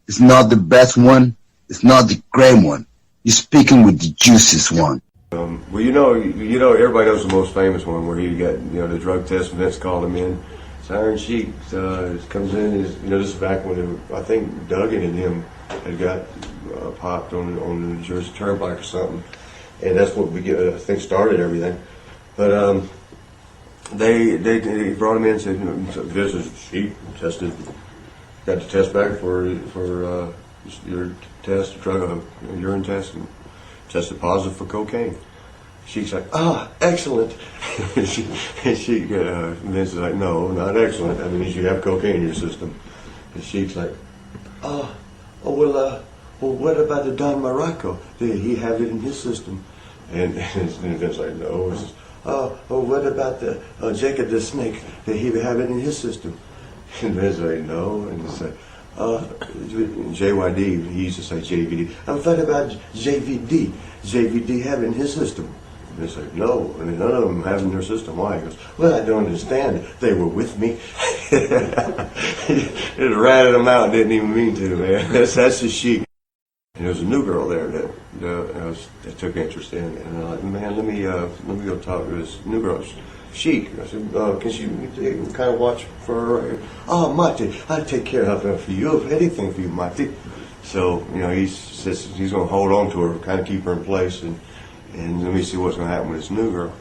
It's not the best one. It's not the great one. You're speaking with the juiciest one. Well, you know, everybody knows the most famous one where he got, the drug test. Vince called him in. It's Iron Sheik comes in. This is back when I think Duggan and him had got popped on the New Jersey Turnpike or something, and that's what I think started everything. But they brought him in and said, this is Sheik tested. Got the test back for your test, urine test, and tested positive for cocaine. She's like, excellent. Vince is like, no, not excellent. That means you have cocaine in your system. And she's like, well, what about the Don Morocco? Did he have it in his system? And Vince's like, no. What about the Jacob the Snake? Did he have it in his system? And Vince's like, no. And it's like, JYD, he used to say JVD. What about JVD? JVD have it in his system? And it's like, no, none of them have it in their system. Why? He goes, well, I don't understand. They were with me. He just ratted them out, didn't even mean to, man. That's the Sheik. And there was a new girl there that took interest in it. And I'm like, man, let me go talk to this new girl, Sheik. I said, can she kind of watch for her? Oh, Marty, I'll take care of her for you, anything for you, Marty. So, he says he's going to hold on to her, kind of keep her in place, and let me see what's going to happen with this new girl.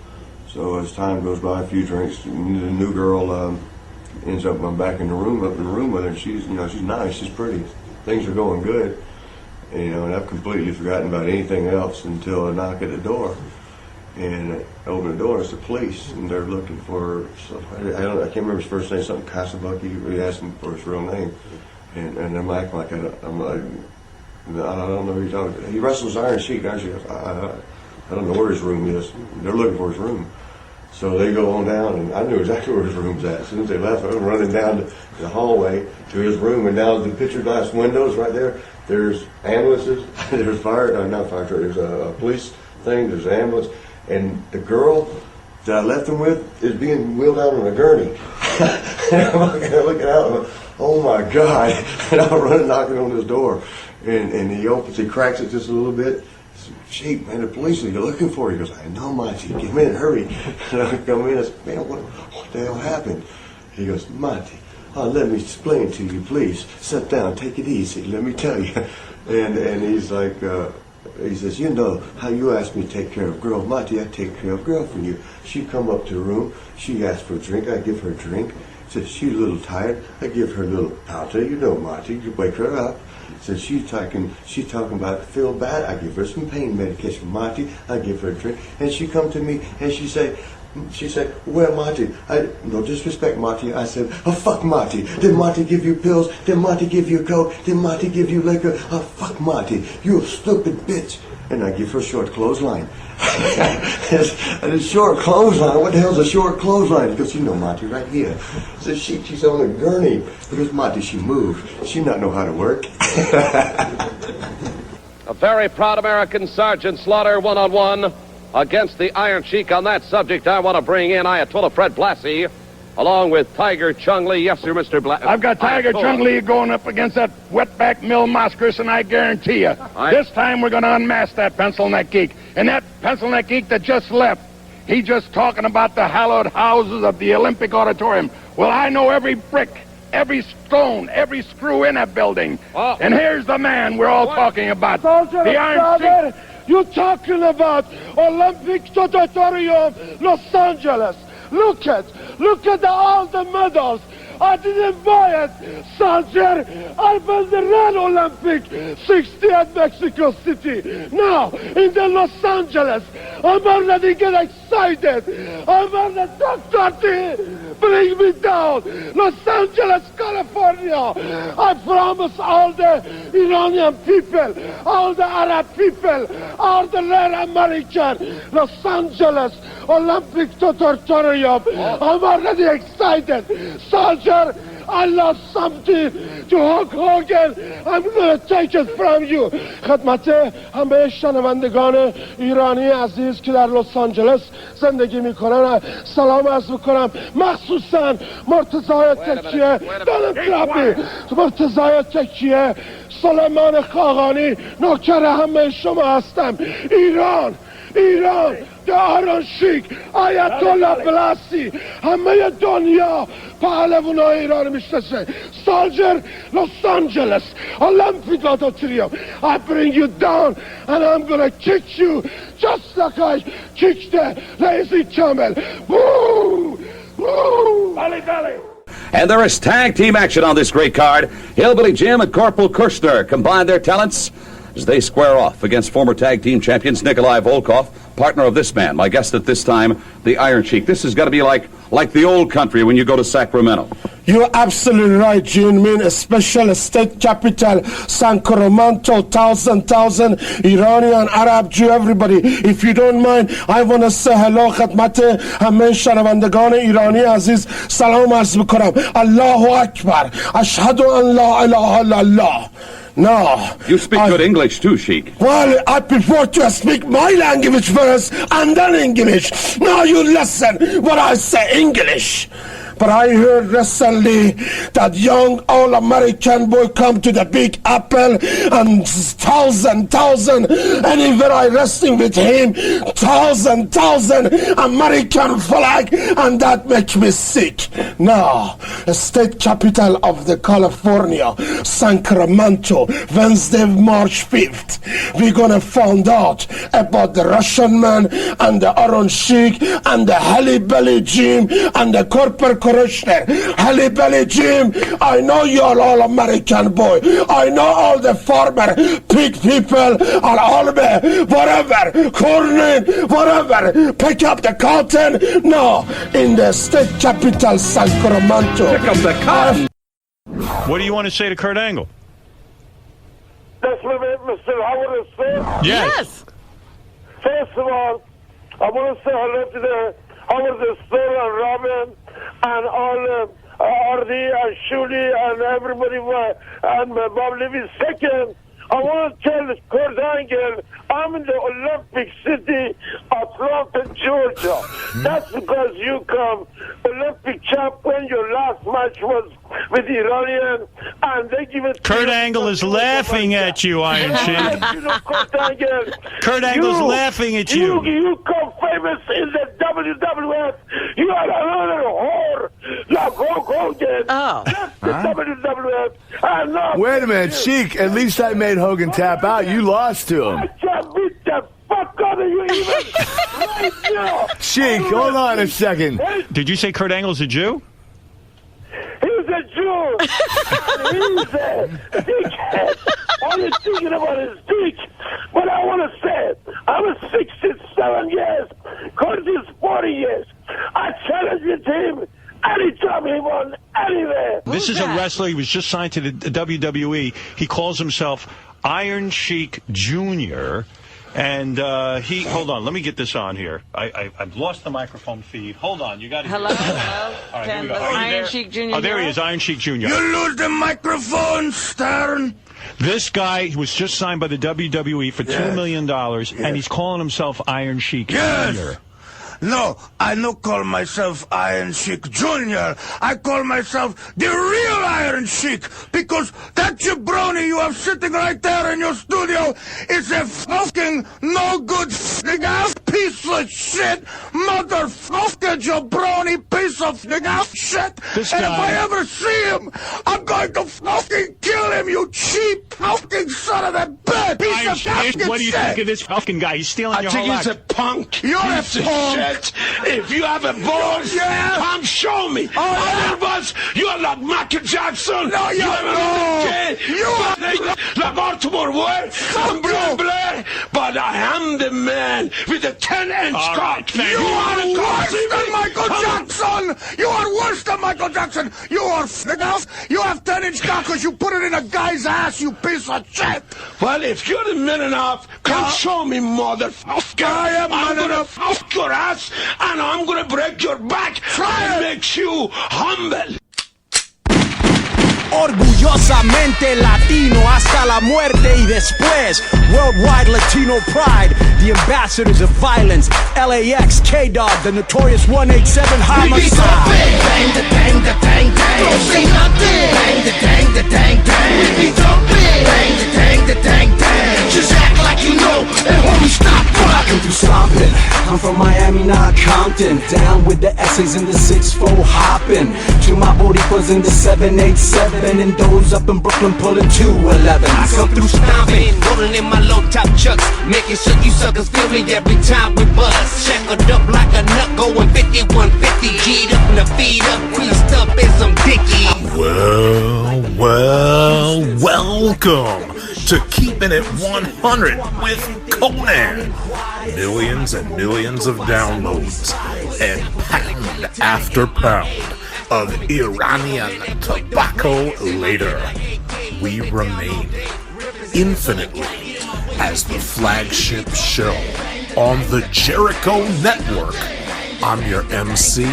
So as time goes by, a few drinks, the new girl ends up back in the room with her, and she's nice, she's pretty. Things are going good. And I've completely forgotten about anything else until I knock at the door. And I open the door, it's the police, and they're looking for somebody. I can't remember his first name, something Kasabucky. He asked him for his real name. And I'm acting like I'm like, I don't know who you're talking to. He wrestles Iron Sheik, actually. I don't know where his room is. They're looking for his room. So they go on down, and I knew exactly where his room's at. As soon as they left, I was running down the hallway to his room, and down the picture glass windows right there, there's ambulances, there's not fire truck, there's a police thing, there's an ambulance, and the girl that I left him with is being wheeled out on a gurney. And I'm looking out, and I'm like, oh my God. And I'm running, knocking on his door, and he cracks it just a little bit. Sheik, man, the police are looking for you. He goes, I know, Monty, get in, hurry. And I come in, I said, man, what the hell happened? He goes, Monty, let me explain to you, please. Sit down, take it easy, let me tell you. And he's like, he says, you know how you asked me to take care of girl, Monty, I take care of girl for you. She come up to the room, she asked for a drink, I give her a drink. Says she's a little tired, I give her a little powder, Monty, you wake her up. Says she's talking about feel bad, I give her some pain medication, Monty, I give her a drink, and she come to me and she said, well, Monty, no disrespect, Monty. I said, fuck Monty. Did Monty give you pills? Did Monty give you coke? Did Monty give you liquor? Fuck Monty. You a stupid bitch. And I give her a short clothesline. A short clothesline? What the hell's a short clothesline? Because Monty, right here. So she's on a gurney. Because Monty, she moved. She not know how to work. A very proud American Sergeant Slaughter one-on-one against the Iron Sheik. On that subject, I want to bring in Ayatollah Fred Blassie, along with Tiger Chung Lee. Yes, sir, Mr. Blassie. I've got Tiger Chung Lee going up against that wetback Mill Moskers, and I guarantee you, this time we're going to unmask that pencil neck geek. And that pencil neck geek that just left, he just talking about the hallowed houses of the Olympic Auditorium. Well, I know every brick, every stone, every screw in that building. Oh. And here's the man we're all talking about. The Iron Sheik. You're talking about Olympic Auditorium, Los Angeles. Look at all the medals. I didn't buy it, soldier. I built the Red Olympic 60 at Mexico City. Now, in the Los Angeles, I'm already getting excited. I'm on the doctor. Bring me down. Los Angeles, California. I promise all the Iranian people, all the Arab people, all the rare American, Los Angeles Olympic Auditorium. I'm already excited. Soldier, I lost something to Hulk Hogan. I'm gonna take it from you. خدمت همه شنوندگان ایرانی عزیز که در لس آنجلس زندگی میکنن سلام عرض میکنم، مخصوصا مرتضای تکیه مرتضای تکیه، سلیمان خاقانی، نوکر همه شما هستم. ایران داران شیک، آیت الله بلاسی، همه دنیا پهلوانای ایران میشناسه. سالجر لس آنجلس Olympic Auditorium. I bring you down and I'm gonna kick you just like I kicked the lazy camel. Woo! Woo! Belly. And there is tag team action on this great card. Hillbilly Jim and Corporal Kirshner combine their talents as they square off against former tag team champions Nikolai Volkov, partner of this man, my guest at this time, the Iron Sheik. This has got to be like the old country when you go to Sacramento. You're absolutely right, June. Mean a special state capital, Sacramento, thousand Iranian, Arab, Jew, everybody. If you don't mind, I want to say hello, khadmat همه شنوندگان ایرانی عزیز سلام عرض میکنم. الله اکبر. اشهد ان لا اله الا الله. No. You speak good English too, Sheik. Well, I prefer to speak my language first and then English. Now you listen what I say English. But I heard recently that young all-American boy come to the Big Apple and thousand, anywhere I wrestling with him, thousand American flag, and that makes me sick. Now, the state capital of the California, Sacramento, Wednesday, March 5th, we're gonna find out about the Russian man and the Iron Sheik and the Halle Belly Jim and the Corporal Kirshner. Halle Belly Jim, I know you're all American boy. I know all the farmer, pig people, and all the whatever, corn, whatever. Pick up the cotton. No, in the state capital, Sacramento. Pick up the cotton. What do you want to say to Kurt Angle? That's what Mr. Howard said. Yes. First of all, I want to say hello to the Howard Stone and Robin and all Artie and Shuli and everybody and Bob Levy. Second, I want to tell Kurt Angle I'm in the Olympic City, Atlanta, Georgia. That's because you come Olympic champion. Your last match was with Iranian, and they give it. Kurt Angle is laughing at you, Iron Sheik. You know, Kurt Angle. Kurt Angle's laughing at you. You come famous in the WWF. You are another whore like Hulk Hogan. Oh. That's the WWF. And now, wait a minute, Sheik. At least I made Hogan tap out. You lost to him. I can't beat the fuck out of you even right now. Sheik, hold on a second. Did you say Kurt Angle's a Jew? He's a Jew. He's a dickhead. All he's thinking about is dick. But I want to say it. I'm 67 years. Kurt is 40 years. I challenge him anytime he wants, anywhere. This is a wrestler. He was just signed to the WWE. He calls himself Iron Sheik Jr. And he, hold on, let me get this on here. I've lost the microphone feed. Hold on, you got to. Hello. All right, here we go. Iron Sheik Jr. Oh, there he is, Iron Sheik Jr. You lose the microphone, Stern. This guy was just signed by the WWE for $2 million, and he's calling himself Iron Sheik Jr. No, I don't call myself Iron Sheik Jr. I call myself the real Iron Sheik because that jabroni you have sitting right there in your studio is a fucking no good ass piece of shit, motherfucking jabroni piece of ass shit. This and guy, if I ever see him, I'm going to fucking kill him, you cheap fucking son of a bitch. Piece of fucking what do you shit. think of this fucking guy? He's stealing your whole he's act. a punk. You're a Piece of punk. shit. If you have a balls, come show me. Otherwise, you are like Michael Jackson. No, you're not. You are like Baltimore War. I'm Blair, but I am the man with the 10-inch cock. Right, you are worse than Michael Jackson. You are worse than Michael Jackson. You are enough. You have 10-inch cock because you put it in a guy's ass, you piece of shit. Well, if you're the man enough, come show me, motherfucker. I'm gonna fuck your ass, and I'm gonna break your back and make you humble. Orgullosamente Latino hasta la muerte y después. Worldwide Latino pride, the ambassadors of violence. LAX, K-Dog, the notorious 187 homicide. Bang, the dang, the dang, dang. Don't say nothing. Bang, the dang, the dang, dang. We be jumping. Bang, the dang, the dang, dang. Just act like you know, and homie, stop. I can do stomping. I'm from Miami, not Compton. Down with the essays in the 6-4 hopping. To my Boricuas in the 787. And those up in Brooklyn pulling 211. I come through stomping, rolling in my low top chucks, making sure you suckers feel me every time we buzz. Shackled up like a nut, going 50, 150. G'd up and the feet up, greased up in some dicky. Welcome to Keepin' It 100 with Conan. Millions and millions of downloads and pound after pound of Iranian tobacco later. We remain infinitely as the flagship show on the Jericho Network. I'm your MC,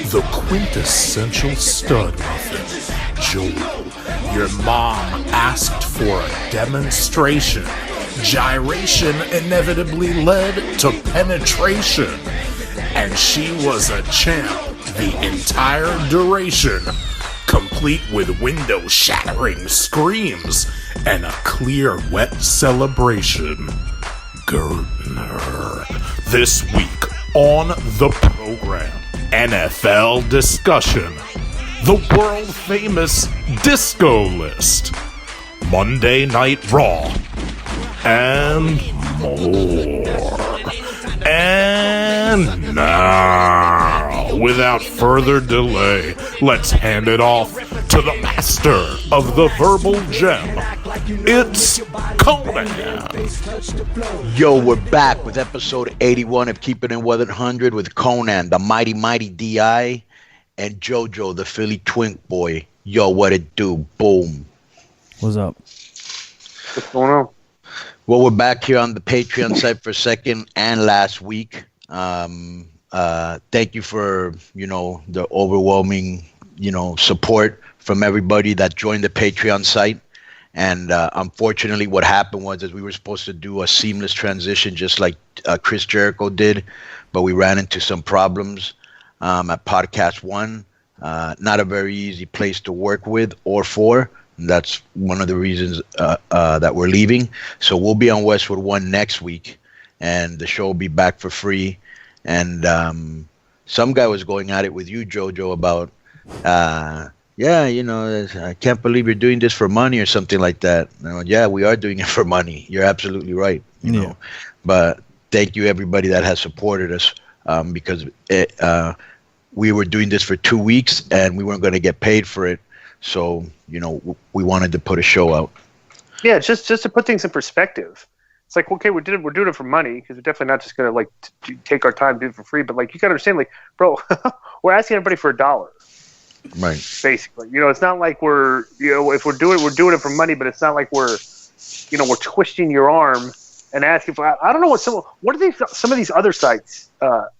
the quintessential stud muffin, Joel. Your mom asked for a demonstration. Gyration inevitably led to penetration. And she was a champ the entire duration, complete with window-shattering screams and a clear, wet celebration. Gertner. This week on the program, NFL discussion, the world-famous disco list, Monday Night Raw, and more. And now, without further delay, let's hand it off to the master of the verbal gem. It's Conan. Yo, we're back with episode 81 of Keepin' It 100 with Conan, the mighty DI, and JoJo, the Philly twink boy. Yo, what it do? Boom. What's up? What's going on? Well, we're back here on the Patreon site for second and last week. Thank you for, the overwhelming, support from everybody that joined the Patreon site. And unfortunately, what happened was we were supposed to do a seamless transition just like Chris Jericho did, but we ran into some problems at Podcast One. Not a very easy place to work with or for. That's one of the reasons that we're leaving. So we'll be on Westwood One next week, and the show will be back for free. And some guy was going at it with you, JoJo, about, I can't believe you're doing this for money or something like that. Yeah, we are doing it for money. You're absolutely right. You know, but thank you everybody that has supported us because we were doing this for 2 weeks and we weren't going to get paid for it. So, we wanted to put a show out. Yeah, just to put things in perspective. It's like, okay, we're doing it for money because we're definitely not just going to take our time and do it for free. But you got to understand, bro, we're asking everybody for $1. Right. Basically, it's not like we're, if we're doing it for money, but it's not like we're twisting your arm and asking for. I don't know what do some of these other sites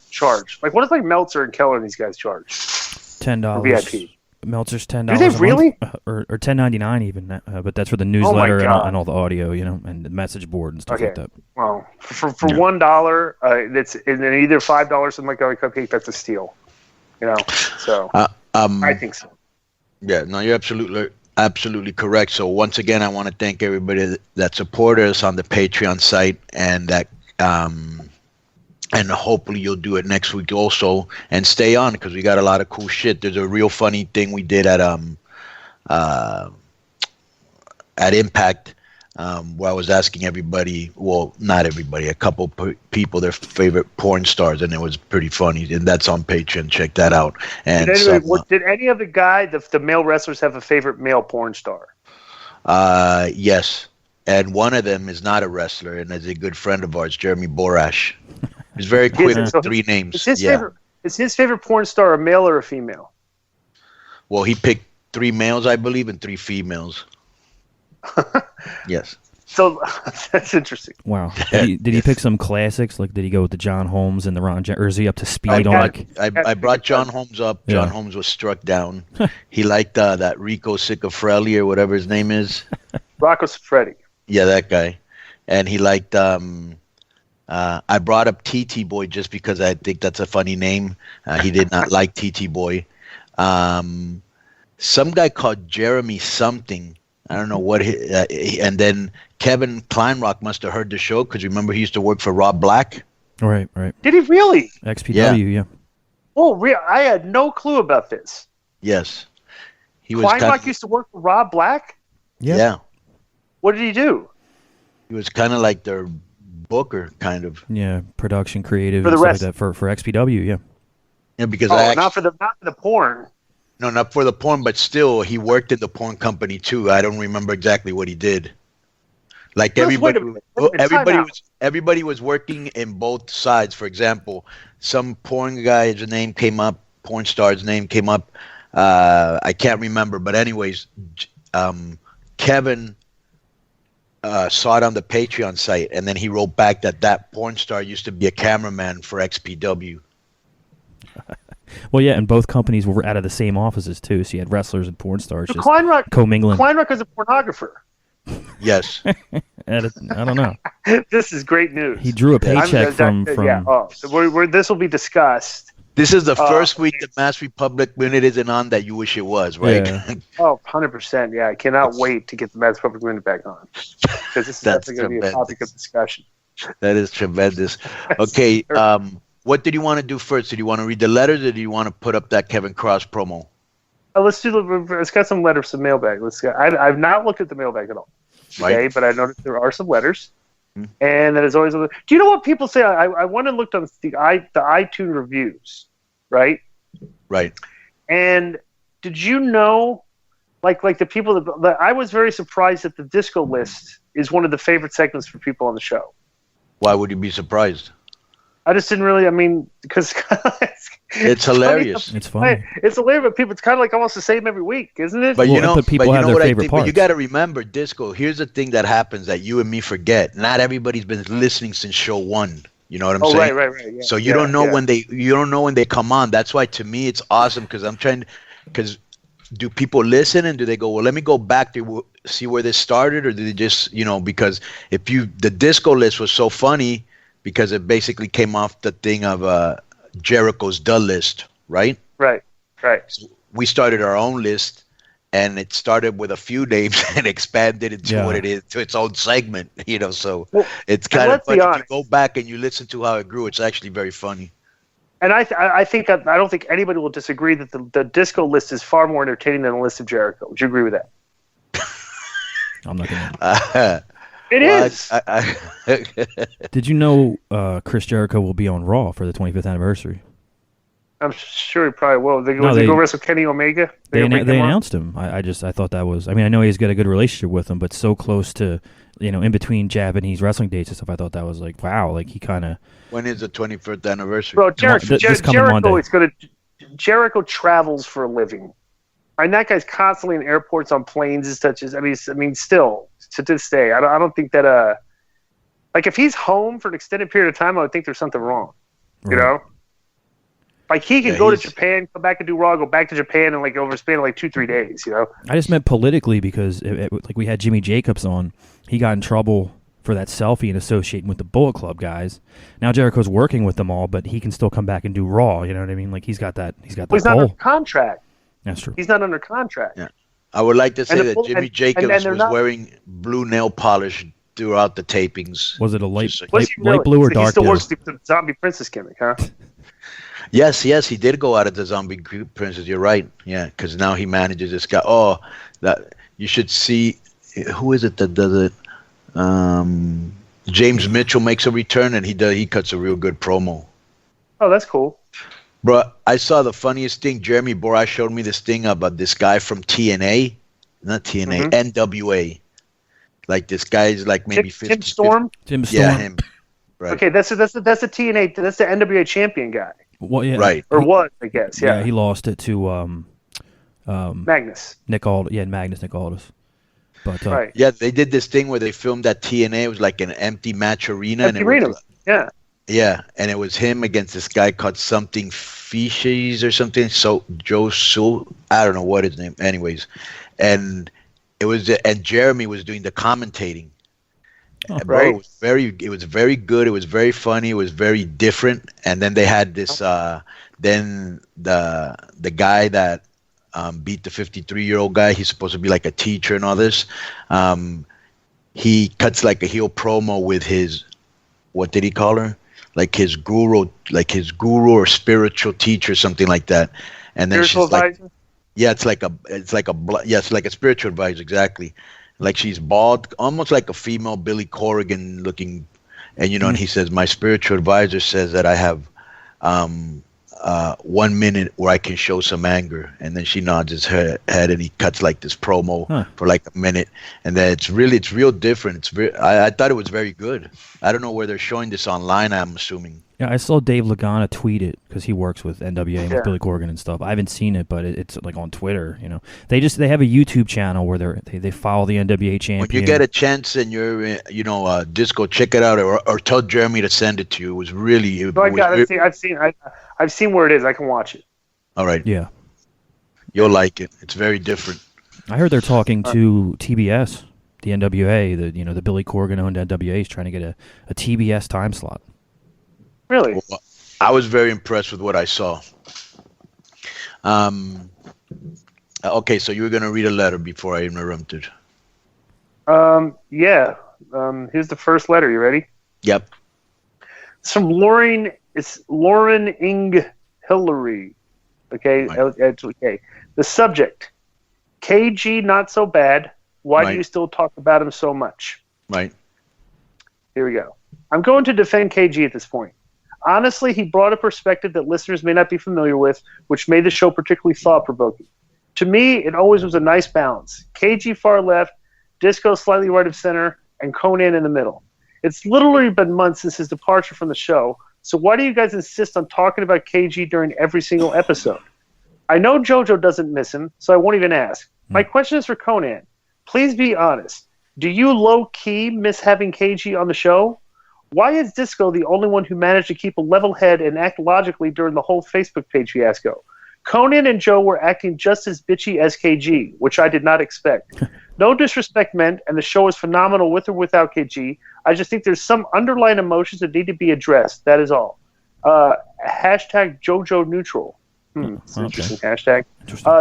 charge? What does Meltzer and Keller and these guys charge? $10 VIP. Meltzer's $10. Do they really? Or $10.99 even, but that's for the newsletter and all the audio, and the message board and stuff like that. Well, for $1, that's and then either $5 something like a cupcake. That's a steal. So I think so. Yeah, no, you're absolutely correct. So once again, I want to thank everybody that supported us on the Patreon site, and that and hopefully you'll do it next week also, and stay on because we got a lot of cool shit. There's a real funny thing we did at Impact where I was asking everybody, well, not everybody, a couple people their favorite porn stars, and it was pretty funny. And that's on Patreon. Check that out. And did any of the male wrestlers have a favorite male porn star? Yes, and one of them is not a wrestler and is a good friend of ours, Jeremy Borash. He's very quick with 3 names. Is his favorite porn star a male or a female? Well, he picked 3 males, I believe, and 3 females. Yes. So that's interesting. Wow. Did he pick some classics? Like, did he go with the John Holmes and the Ron or is he up to speed on like? I brought John Holmes up. John Holmes was struck down. He liked that Rico Cicafrelli or whatever his name is. Rocco Siffredi. Yeah, that guy. And he liked. I brought up TT Boy just because I think that's a funny name. He did not like TT Boy. Some guy called Jeremy something. I don't know what. And then Kevin Kleinrock must have heard the show because remember he used to work for Rob Black. Right. Did he really? XPW, yeah. Oh, I had no clue about this. Yes. He was Kleinrock used to work for Rob Black? Yeah. What did he do? He was kind of like their booker, kind of. Yeah, production, creative, for the rest like that for XPW, yeah. Yeah, because not for the porn. No, not for the porn, but still, he worked in the porn company too. I don't remember exactly what he did. Like everybody was working in both sides. For example, some porn guy's name came up, porn star's name came up. I can't remember, but anyways, Kevin saw it on the Patreon site, and then he wrote back that porn star used to be a cameraman for XPW. Well, yeah, and both companies were out of the same offices too, so you had wrestlers and porn stars just commingling. Kleinrock is a pornographer. Yes. I don't know. This is great news. He drew a paycheck from. Yeah. So this will be discussed. This is the first week that Mass Republic Minute isn't on that you wish it was, right? Yeah. 100%. Yeah, I cannot wait to get the Mass Republic Minute back on because this is definitely going to be a topic of discussion. That is tremendous. Okay. What did you want to do first? Did you want to read the letters, or do you want to put up that Kevin Cross promo? Let's got some letters, some mailbag. I've not looked at the mailbag at all today, Right. but I noticed there are some letters, and that is always. Do you know what people say? I went and looked on the iTunes reviews, right? Right. And did you know, like the people that I was very surprised that the disco list is one of the favorite segments for people on the show. Why would you be surprised? I just didn't really. I mean, because it's hilarious. It's funny. It's hilarious, but people. It's kind of like almost the same every week, isn't it? But you know what I think. parts. But you got to remember, disco. Here's the thing that happens that you and me forget. Not everybody's been listening since show one. You know what I'm saying? Right. Yeah. So you don't know when they come on. That's why to me it's awesome because do people listen and do they go, well, let me go back to see where this started, or do they just because the disco list was so funny. Because it basically came off the thing of Jericho's The List, right? Right. So we started our own list, and it started with a few names and expanded into what it is, to its own segment, So it's kind of funny. If you go back and you listen to how it grew, it's actually very funny. And I don't think anybody will disagree that the disco list is far more entertaining than the list of Jericho. Would you agree with that? I'm not going to. It is. Did you know Chris Jericho will be on Raw for the 25th anniversary? I'm sure he probably will. They go wrestle Kenny Omega. They announced him. I thought that was. I mean, I know he's got a good relationship with him, but so close to in between Japanese wrestling dates and stuff. I thought that was like wow. Like he kind of. When is the 25th anniversary? Bro, Jericho Monday. is going to. Jericho travels for a living. I mean, that guy's constantly in airports, on planes and such. I mean, still to this day, I don't think that like if he's home for an extended period of time, I would think there's something wrong. Right. You know, like he can go to Japan, come back and do Raw, go back to Japan, and like over a span of like 2-3 days. I just meant politically because like we had Jimmy Jacobs on, he got in trouble for that selfie and associating with the Bullet Club guys. Now Jericho's working with them all, but he can still come back and do Raw. You know what I mean? Like he's got that. He's not under contract. That's true. He's not under contract. Yeah. I would like to say that Jimmy Jacobs was wearing blue nail polish throughout the tapings. Was it a light really? blue or dark? He still works the Zombie Princess gimmick, huh? Yes, he did go out of the Zombie Princess. You're right. Yeah, because now he manages this guy. Oh, that you should see. Who is it that does it? James Mitchell makes a return, and he cuts a real good promo. Oh, that's cool. Bro, I saw the funniest thing. Jeremy Boras showed me this thing about this guy from TNA, not TNA, NWA. Like this guy's like maybe 50. Tim Storm. Yeah, him. Right. Okay, that's the TNA. That's the NWA champion guy. Well, yeah, right. Or was, I guess. Yeah. He lost it to Magnus. Nick Aldis. Yeah, Magnus Nick Aldis. But Right. Yeah, they did this thing where they filmed at TNA. It was like an empty match arena. Empty arena. Yeah. Yeah, and it was him against this guy called something Fishes or something. So Joe Sul, I don't know what his name. Anyways, and Jeremy was doing the commentating. And bro, right. it was very good. It was very funny. It was very different. And then they had this. Then the guy that beat the 53-year-old guy. He's supposed to be like a teacher and all this. He cuts like a heel promo with his. What did he call her? Like his guru or spiritual teacher, something like that. And then Spiritual she's like, advisor? yeah, it's like a spiritual advisor, exactly. Like she's bald, almost like a female Billy Corrigan looking, and and he says, my spiritual advisor says that I have 1 minute where I can show some anger, and then she nods his head and he cuts like this promo for like a minute, and then it's real different. I thought it was very good. I don't know where they're showing this online. I'm assuming. Yeah, I saw Dave Lagana tweet it because he works with NWA and with Billy Corgan and stuff. I haven't seen it, but it's like on Twitter. They have a YouTube channel where they follow the NWA champion. When you get a chance and you're disco, check it out, or tell Jeremy to send it to you. It was really. I've seen where it is. I can watch it. All right. Yeah. You'll like it. It's very different. I heard they're talking to TBS, the NWA, the Billy Corgan owned NWA is trying to get a TBS time slot. Really? Well, I was very impressed with what I saw. Okay, so you were going to read a letter before I interrupted. Yeah. Here's the first letter. You ready? Yep. It's from Lauren. It's Lauren Ing Hillary. Okay. Right. Okay. The subject: KG not so bad. Why do you still talk about him so much? Right. Here we go. I'm going to defend KG at this point. Honestly, he brought a perspective that listeners may not be familiar with, which made the show particularly thought-provoking. To me, it always was a nice balance. KG far left, Disco slightly right of center, and Conan in the middle. It's literally been months since his departure from the show, so why do you guys insist on talking about KG during every single episode? I know JoJo doesn't miss him, so I won't even ask. My question is for Conan. Please be honest. Do you low-key miss having KG on the show? Why is Disco the only one who managed to keep a level head and act logically during the whole Facebook page fiasco? Conan and Joe were acting just as bitchy as KG, which I did not expect. No disrespect meant, and the show is phenomenal with or without KG. I just think there's some underlying emotions that need to be addressed. That is all. Hashtag JoJo neutral. It's an interesting hashtag.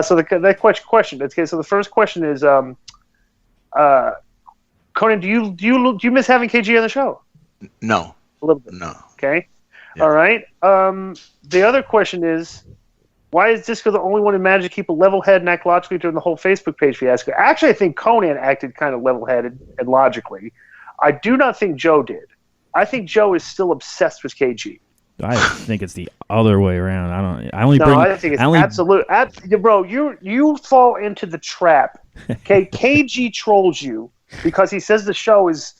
So that question. Okay, so the first question is, Conan, do you miss having KG on the show? No. A little bit. No. Okay. Yeah. All right. The other question is, why is Disco the only one who managed to keep a level head and act logically during the whole Facebook page fiasco? Actually, I think Conan acted kind of level-headed and logically. I do not think Joe did. I think Joe is still obsessed with KG. I think it's the other way around. I think it's absolute. Bro, you fall into the trap. Okay, KG trolls you because he says the show is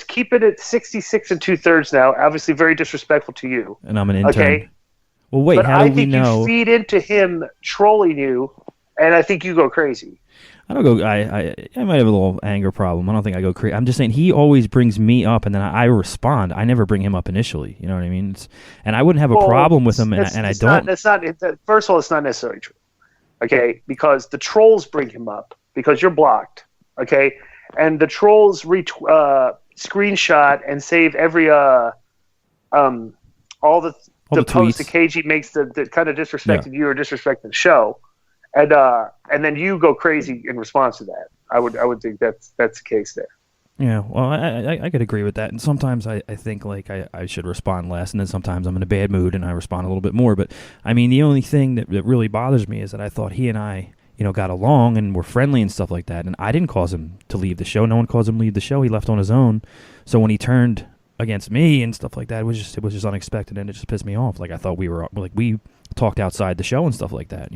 keeping it 66 2/3 now. Obviously, very disrespectful to you. And I'm an intern. Okay. Well, wait. But how do I we think know? you feed into him trolling you, and I think you go crazy. I don't go. I might have a little anger problem. I don't think I go crazy. I'm just saying he always brings me up, and then I respond. I never bring him up initially. You know what I mean? And I wouldn't have a problem with him, and I don't. First of all, it's not necessarily true. Okay, because the trolls bring him up because you're blocked. Okay, and the trolls screenshot and save every all the posts that KG makes that kind of disrespected you or disrespected the show, and then you go crazy in response to that. I would think that's the case there. Yeah, well, I could agree with that. And sometimes I think like I should respond less, and then sometimes I'm in a bad mood and I respond a little bit more. But I mean, the only thing that really bothers me is that I thought he and I, got along and were friendly and stuff like that. And I didn't cause him to leave the show. No one caused him to leave the show. He left on his own. So when he turned against me and stuff like that, it was just unexpected, and it just pissed me off. Like I thought we talked outside the show and stuff like that,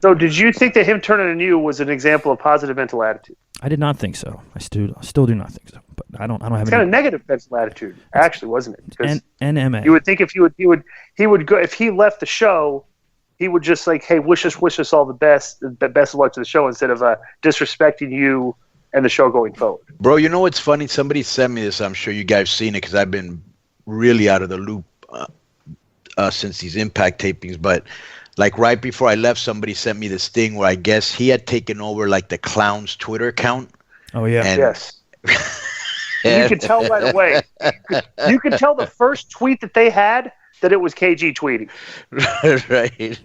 So did you think that him turning on you was an example of positive mental attitude? I did not think so. I still do not think so. But I don't have. It's kind of negative mental attitude, actually, wasn't it? And MA. You would think if he would go if he left the show, he would just like, hey, wish us all the best of luck to the show instead of disrespecting you and the show going forward. Bro, you know what's funny? Somebody sent me this. I'm sure you guys have seen it because I've been really out of the loop since these Impact tapings. But like right before I left, somebody sent me this thing where I guess he had taken over like the Clown's Twitter account. Oh, yeah. And yes. You could tell right away. You could tell the first tweet that they had that it was KG tweeting. Right.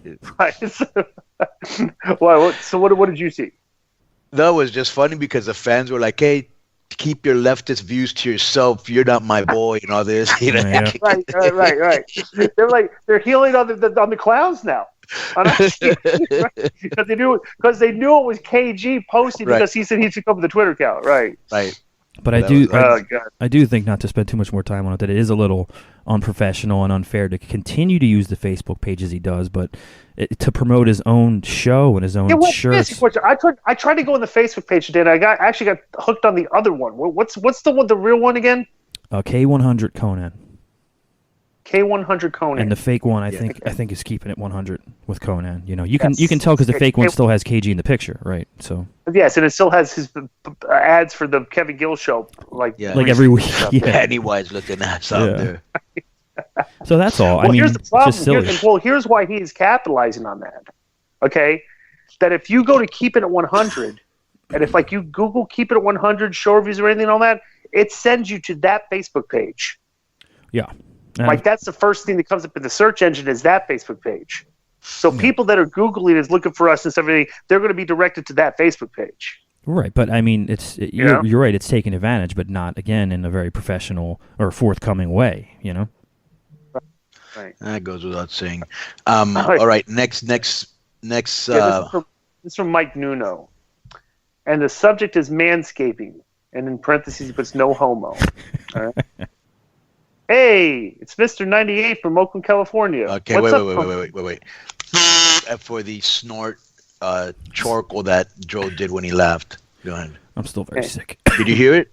Well, so what did you see? That was just funny because the fans were like, hey, keep your leftist views to yourself. You're not my boy and all this. You know? Yeah. Right. They're healing on the Clowns now. Because they knew it was KG posting because he said he took over the Twitter account. Right. But I do think, not to spend too much more time on it, that it is a little unprofessional and unfair to continue to use the Facebook page as he does, but to promote his own show and his own shirts. I tried to go on the Facebook page today, and I actually got hooked on the other one. What's the real one again? K100 Conan. K100 Conan. And the fake one, I think is keeping it 100 with Conan. You know, you can tell because the fake one still has KG in the picture, right? So yes, and it still has his ads for the Kevin Gill show, like every week. Pennywise looking ass out there. So that's all. Well, here's the problem. It's just silly. Here's why he's capitalizing on that. Okay, that if you go to Keepin at 100, and if like you Google Keepin at 100 show reviews or anything and all that, it sends you to that Facebook page. Yeah. Like that's the first thing that comes up in the search engine is that Facebook page. So people that are Googling is looking for us and stuff, they're going to be directed to that Facebook page. Right, but I mean, you're right. It's taking advantage, but not again in a very professional or forthcoming way. You know. Right. That goes without saying. All right. Next. This is from Mike Nuno, and the subject is manscaping, and in parentheses he puts no homo. All right. Hey, it's Mr. 98 from Oakland, California. Okay, wait. For the snort charcoal that Joe did when he laughed. Go ahead. I'm still very sick. Did you hear it?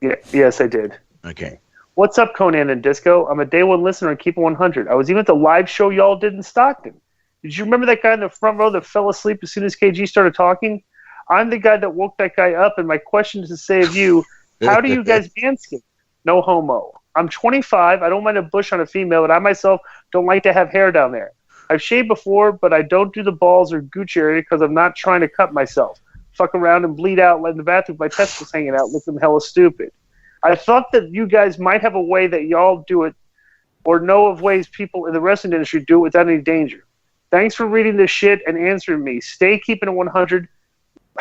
Yeah, yes, I did. Okay. What's up, Conan and Disco? I'm a day one listener and Keep It 100. I was even at the live show y'all did in Stockton. Did you remember that guy in the front row that fell asleep as soon as KG started talking? I'm the guy that woke that guy up, and my question is to say of you, how do you guys manscape? No homo. I'm 25. I don't mind a bush on a female, but I myself don't like to have hair down there. I've shaved before, but I don't do the balls or gooch area because I'm not trying to cut myself. Fuck around and bleed out in the bathroom with my testicles hanging out, looking hella stupid. I thought that you guys might have a way that y'all do it or know of ways people in the wrestling industry do it without any danger. Thanks for reading this shit and answering me. Stay keeping it 100.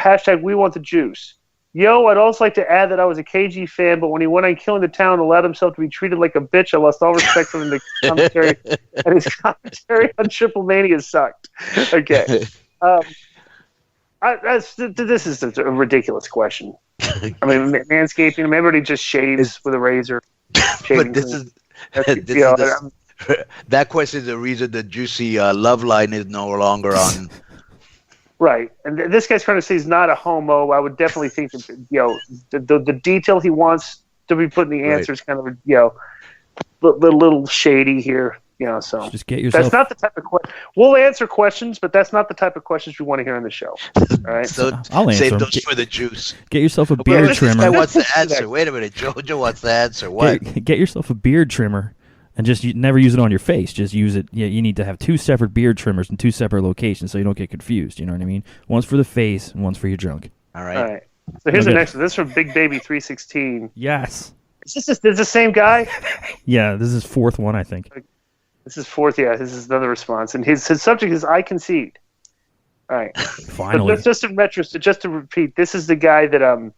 # we want the juice. Yo, I'd also like to add that I was a KG fan, but when he went on Killing the Town and allowed himself to be treated like a bitch, I lost all respect for him in the commentary, and his commentary on Triple Mania sucked. Okay. This is a ridiculous question. I mean, manscaping, everybody just shaves with a razor. But that question is the reason the juicy love line is no longer on. Right, and this guy's trying to say he's not a homo. I would definitely think that the detail he wants to be put in the answer is kind of little shady here. So just get yourself. That's not the type of question. We'll answer questions, but that's not the type of questions we want to hear on the show. All right, so I'll answer save them. Those for the juice. Get yourself a beard trimmer. This guy wants the answer. Wait a minute, Joe wants the answer. What? Get yourself a beard trimmer. And just never use it on your face. Just use it. Yeah, you need to have 2 separate beard trimmers in 2 separate locations so you don't get confused. You know what I mean? One's for the face and one's for your junk. All right. So here's the next one. This is from Big Baby 316. Yes. Is this the same guy? Yeah, this is 4th one, I think. This is 4th. Yeah, this is another response, and his subject is I concede. All right. Finally. But just in retrospect, just to repeat, this is the guy that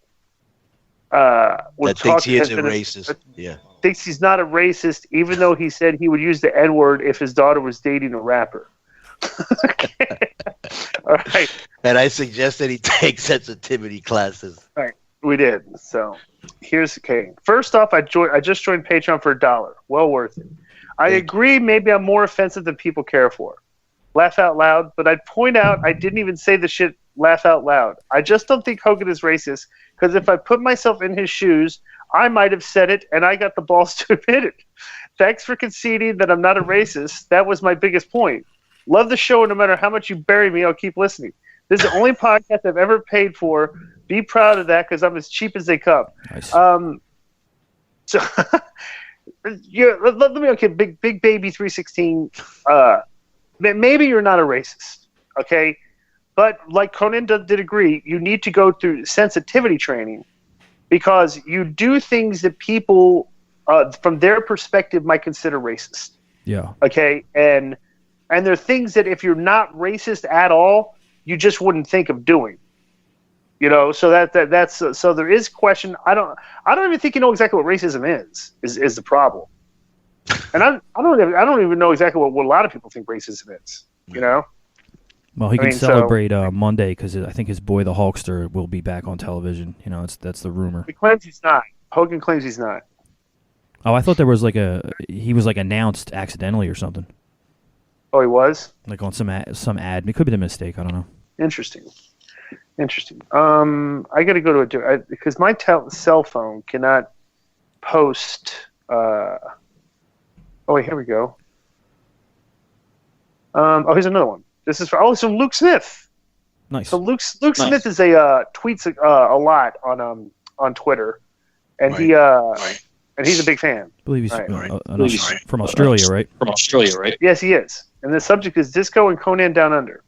thinks he is a racist. Yeah. Thinks he's not a racist, even though he said he would use the N-word if his daughter was dating a rapper. All right. And I suggested he take sensitivity classes. All right, we did. So here's okay. First off, I just joined Patreon for $1. Well worth it. I agree. Maybe I'm more offensive than people care for. Laugh out loud, but I'd point out I didn't even say the shit. Laugh out loud. I just don't think Hogan is racist because if I put myself in his shoes, I might have said it, and I got the balls to admit it. Thanks for conceding that I'm not a racist. That was my biggest point. Love the show. No matter how much you bury me, I'll keep listening. This is the only podcast I've ever paid for. Be proud of that because I'm as cheap as they come. Nice. So, let me, okay, big baby 316. Maybe you're not a racist, okay? But like Conan did agree, you need to go through sensitivity training because you do things that people, from their perspective, might consider racist. Yeah. Okay, and there are things that if you're not racist at all, you just wouldn't think of doing. You know, so that's so there is question. I don't even think you know exactly what racism is the problem. And I don't even know exactly what a lot of people think racism is. You know. Well, he can celebrate Monday because I think his boy, the Hulkster, will be back on television. You know, that's the rumor. He claims he's not. Hogan claims he's not. Oh, I thought there was he was announced accidentally or something. Oh, he was? Like on some ad. It could be a mistake. I don't know. Interesting. I got to go to because my cell phone cannot post. Oh, wait, here we go. Here's another one. This is from Luke Smith. Nice. So Luke Smith is tweets a lot on Twitter, and and he's a big fan. I believe he's from Australia, right? From Australia, right? Yes, he is. And the subject is Disco and Conan Down Under.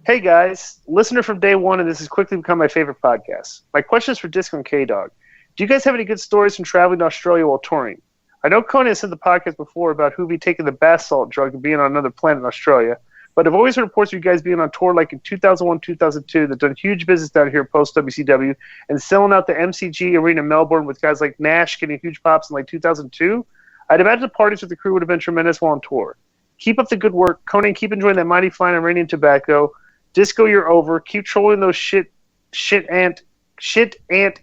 Hey guys, listener from day one, and this has quickly become my favorite podcast. My question is for Disco and K-Dog. Do you guys have any good stories from traveling to Australia while touring? I know Conan said the podcast before about Hoovy taking the bath salt drug and being on another planet in Australia, but I've always heard reports of you guys being on tour like in 2001, 2002 that done huge business down here post-WCW and selling out the MCG Arena in Melbourne with guys like Nash getting huge pops in like 2002. I'd imagine the parties with the crew would have been tremendous while on tour. Keep up the good work. Conan, keep enjoying that mighty fine Iranian tobacco. Disco, you're over. Keep trolling those shit ant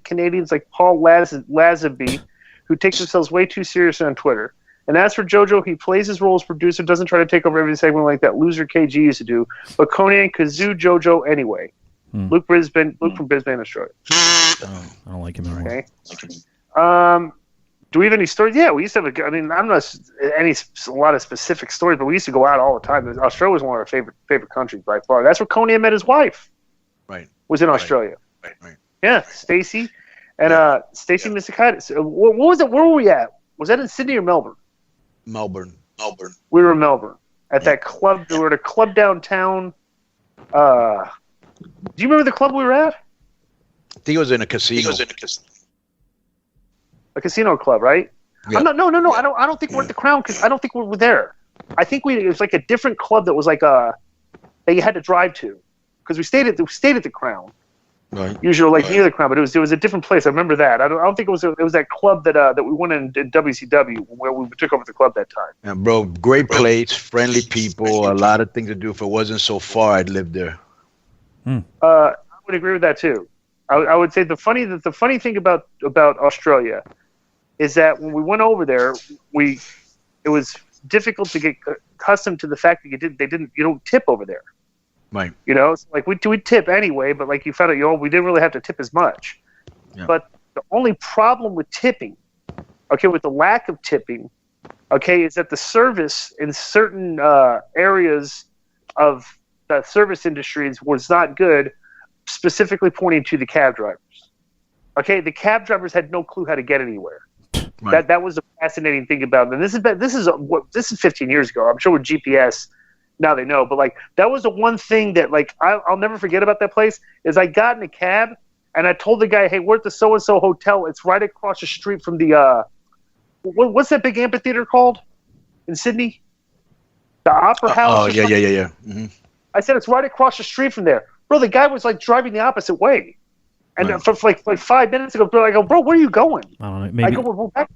Canadians like Paul Lazenby, who takes themselves way too seriously on Twitter. And as for JoJo, he plays his role as producer, doesn't try to take over every segment like that loser KG used to do. But Conan, kazoo JoJo anyway. Luke from Brisbane, Australia. I don't like him anymore. Okay. Do we have any stories? Yeah, we used to have I'm not a lot of specific stories, but we used to go out all the time. Australia was one of our favorite countries by far. That's where Conan met his wife. Right. Was in Australia. Right. Yeah, Stacy and Stacy Misakaitis. What was it? Where were we at? Was that in Sydney or Melbourne? Melbourne. We were in Melbourne at that club. We were at a club downtown. Do you remember the club we were at? I think it was in a casino. A casino club, right? Yeah. No. I don't think we're at the Crown because I don't think we were there. I think it was like a different club that was like that you had to drive to because we stayed at the Crown. Right. Usually near the Crown, but it was a different place. I remember that. I don't think it was that club that we went in WCW where we took over the club that time. Yeah, bro, great place, friendly people, a lot of things to do. If it wasn't so far, I'd live there. I would agree with that too. I would say the funny thing about Australia is that when we went over there, it was difficult to get accustomed to the fact that you don't tip over there. Right. You know, it's like we tip anyway, but like you found out, we didn't really have to tip as much. Yeah. But the only problem with tipping, with the lack of tipping, is that the service in certain areas of the service industries was not good, specifically pointing to the cab drivers. Okay, the cab drivers had no clue how to get anywhere. Right. That was a fascinating thing about them. And this is 15 years ago. I'm sure with GPS now they know, but like that was the one thing that like I'll never forget about that place is I got in a cab and I told the guy, hey, we're at the so and so hotel. It's right across the street from the what's that big amphitheater called in Sydney? The Opera House. Oh yeah. Mm-hmm. I said it's right across the street from there, bro. The guy was like driving the opposite way, and for like 5 minutes ago, bro, I go, bro, where are you going? I don't know. Maybe I go, well, back.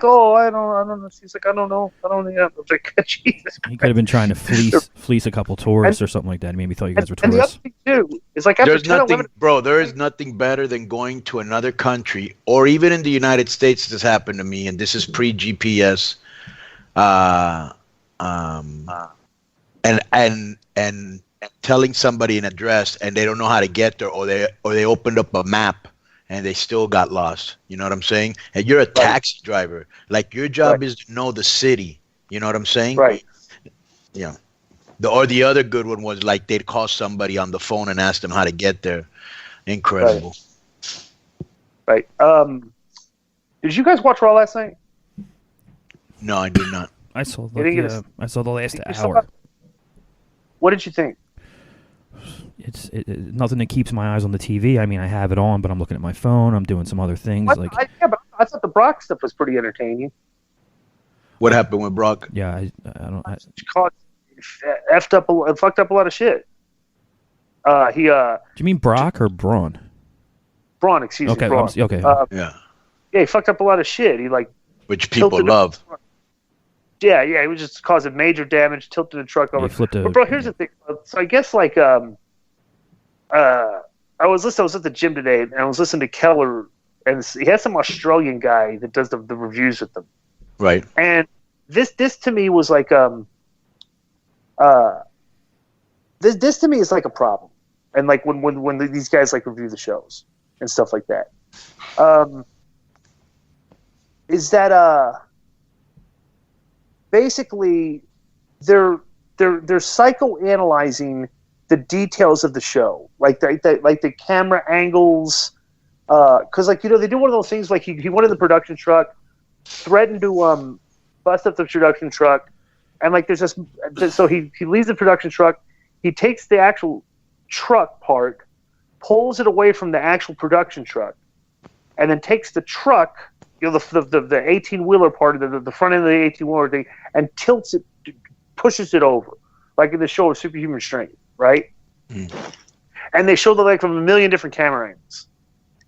Oh, I don't know. He's like, I don't know. I was like, Jesus. He could have been trying to fleece a couple tourists or something like that. Maybe thought you guys were tourists. And the other thing too is like after 10, 11, bro. There is nothing better than going to another country, or even in the United States. This happened to me, and this is pre-GPS. And telling somebody an address, and they don't know how to get there, or they opened up a map. And they still got lost. You know what I'm saying? And you're a taxi driver. Like your job is to know the city. You know what I'm saying? Right. Yeah. The other good one was like they'd call somebody on the phone and ask them how to get there. Incredible. Right. Did you guys watch Raw last night? No, I did not. I saw I saw the last hour. What did you think? It's nothing that keeps my eyes on the TV. I mean, I have it on, but I'm looking at my phone. I'm doing some other things. But I thought the Brock stuff was pretty entertaining. What happened with Brock? Yeah, I don't. Fucked up a lot of shit. Do you mean Brock or Braun? Braun, excuse me. Braun. Okay. Yeah, he fucked up a lot of shit. He which people love. Yeah, he was just causing major damage, tilted the truck over. But bro, here's the thing. So I guess I was at the gym today, and I was listening to Keller, and he has some Australian guy that does the reviews with them. Right. And this to me was like this to me is like a problem. And like when these guys like review the shows and stuff like that. Is that basically they're psychoanalyzing the details of the show, like the camera angles, because they do one of those things like he went in the production truck, threatened to bust up the production truck, and like there's just so he leaves the production truck, he takes the actual truck part, pulls it away from the actual production truck, and then takes the truck, the 18-wheeler part of the front end of the 18-wheeler thing, and tilts it, pushes it over, like in the show of Superhuman Strength, right? And they show from a million different camera angles.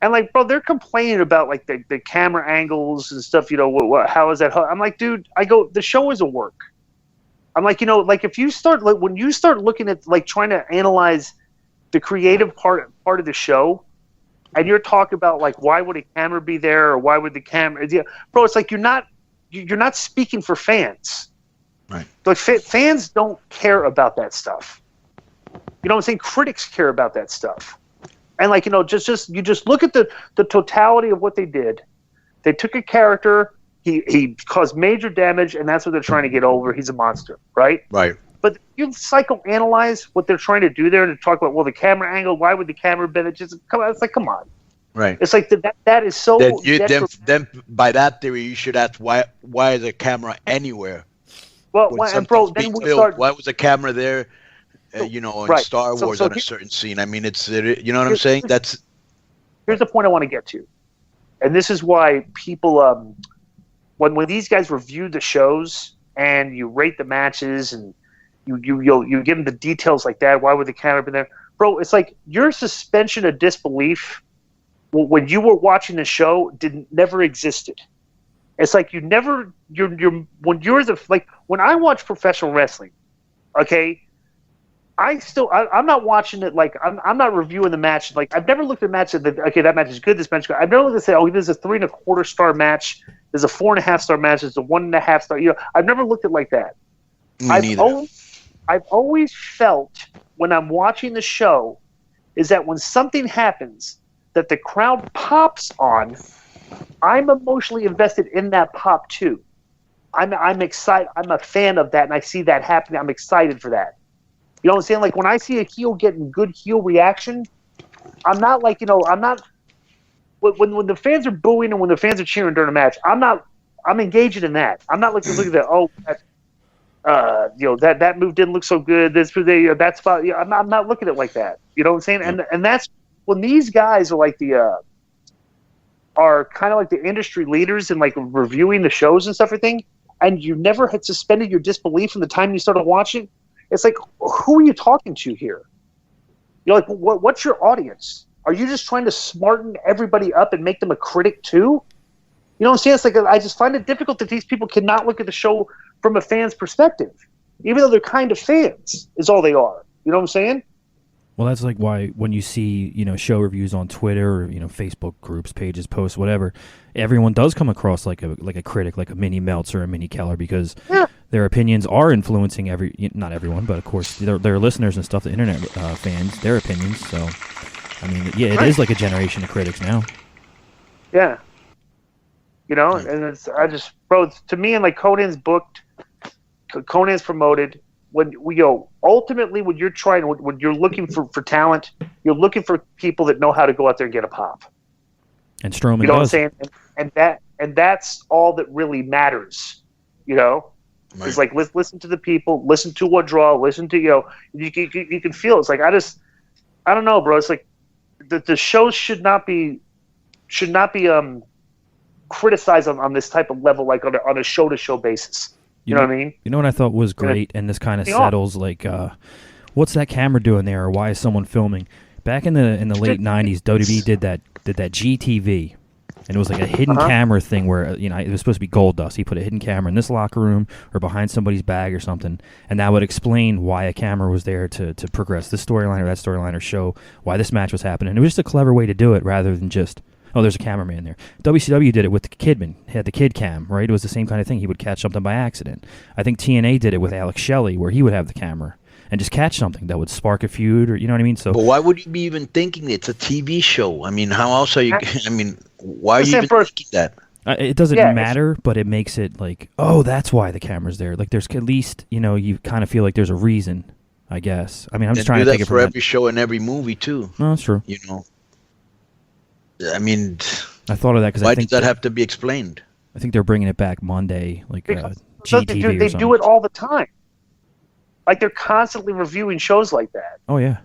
And like, bro, they're complaining about like the camera angles and stuff. How is that? I'm like, dude, the show is a work. I'm like, if you start when you start looking at like trying to analyze the creative part of the show, and you're talking about like why would a camera be there or why would the camera, bro? It's like you're not speaking for fans. Right. Like fans don't care about that stuff. You know what I'm saying? Critics care about that stuff. And like, you just look at the totality of what they did. They took a character, he caused major damage, and that's what they're trying to get over. He's a monster, right? Right. But you psychoanalyze what they're trying to do there to talk about, the camera angle, why would the camera bend? It's like, come on. Right. It's like that is so. Then by that theory, you should ask why is the camera anywhere? Well, and bro, then we start. Why was the camera there? In right. Star Wars on a certain scene. I mean, you know what I'm saying? Here's the point I want to get to, and this is why people, when these guys review the shows and you rate the matches and you give them the details like that. Why would the camera be there, bro? It's like your suspension of disbelief when you were watching the show never existed. It's like when I watch professional wrestling, okay. I'm not watching it like I'm not reviewing the match. Like I've never looked at a match and okay, that match is good. This match is good. I've never looked and say, oh, this is a 3.25 star match. There's a 4.5 star match. There's a 1.5 star. I've never looked at it like that. I've always felt when I'm watching the show is that when something happens that the crowd pops on, I'm emotionally invested in that pop too. I'm excited. I'm a fan of that, and I see that happening. I'm excited for that. You know what I'm saying? Like when I see a heel getting good heel reaction, I'm not like, I'm not when the fans are booing and when the fans are cheering during a match, I'm engaged in that. I'm not looking at that. That move didn't look so good. That's about. I'm not looking at it like that. You know what I'm saying? And that's when these guys are like are kind of like the industry leaders in like reviewing the shows and stuff, everything. And you never had suspended your disbelief from the time you started watching. It's like, who are you talking to here? You're like, what's your audience? Are you just trying to smarten everybody up and make them a critic too? You know what I'm saying? It's like, I just find it difficult that these people cannot look at the show from a fan's perspective, even though they're kind of fans, is all they are. You know what I'm saying? Well, that's like why when you see, show reviews on Twitter or, Facebook groups, pages, posts, whatever, everyone does come across like a critic, like a mini Meltzer or a mini Keller, because their opinions are influencing not everyone, but of course their listeners and stuff, the internet fans, their opinions. So, I mean, yeah, it is like a generation of critics now. Yeah. And bro, to me, and like Conan's booked, Conan's promoted, when ultimately when you're looking for talent, you're looking for people that know how to go out there and get a pop. And Strowman You know does. what I'm saying? And that's all that really matters. It's like listen to the people, listen to what draw, listen to you can feel. It's like I don't know, bro. It's like the shows should not be criticized on this type of level, like on a show to show basis. You know what I mean? You know what I thought was great, and this kind of settles like, what's that camera doing there, or why is someone filming? Back in the late '90s, WWE did that GTV, and it was like a hidden camera thing where it was supposed to be gold dust. He put a hidden camera in this locker room or behind somebody's bag or something, and that would explain why a camera was there to progress this storyline or that storyline or show why this match was happening. It was just a clever way to do it rather than just, oh, there's a cameraman there. WCW did it with the Kidman. He had the Kid Cam, right? It was the same kind of thing. He would catch something by accident. I think TNA did it with Alex Shelley, where he would have the camera and just catch something that would spark a feud, or you know what I mean? So, but why would you be even thinking it's a TV show? I mean, how else are you? I mean, why are you even thinking that? It doesn't matter, but it makes it like, oh, that's why the camera's there. Like, there's at least, you kind of feel like there's a reason, I guess. I mean, I'm just trying to think of for every show and every movie too. No, that's true. I mean, I thought of that because why does that have to be explained? I think they're bringing it back Monday, like GTV they do it all the time. Like they're constantly reviewing shows like that. Oh yeah.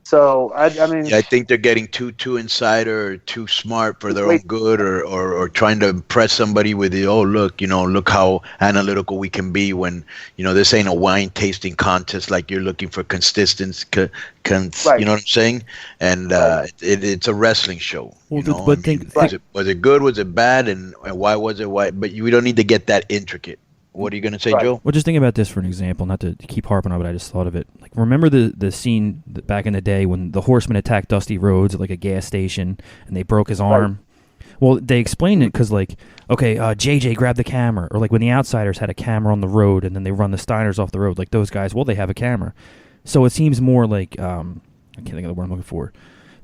So I mean, I think they're getting too insider or too smart for their own good, or trying to impress somebody with look how analytical we can be when this ain't a wine tasting contest. Like you're looking for consistency, you know what I'm saying? And it's a wrestling show. Well, was it good? Was it bad? And why was it? Why? But we don't need to get that intricate. What are you going to say, Joe? Well, just think about this for an example, not to keep harping on it, but I just thought of it. Like, remember the scene back in the day when the Horsemen attacked Dusty Rhodes at like a gas station and they broke his arm? Well, they explained it because, like, okay, JJ grabbed the camera, or like when the Outsiders had a camera on the road and then they run the Steiners off the road, like those guys, well, they have a camera. So it seems more like, I can't think of the word I'm looking for,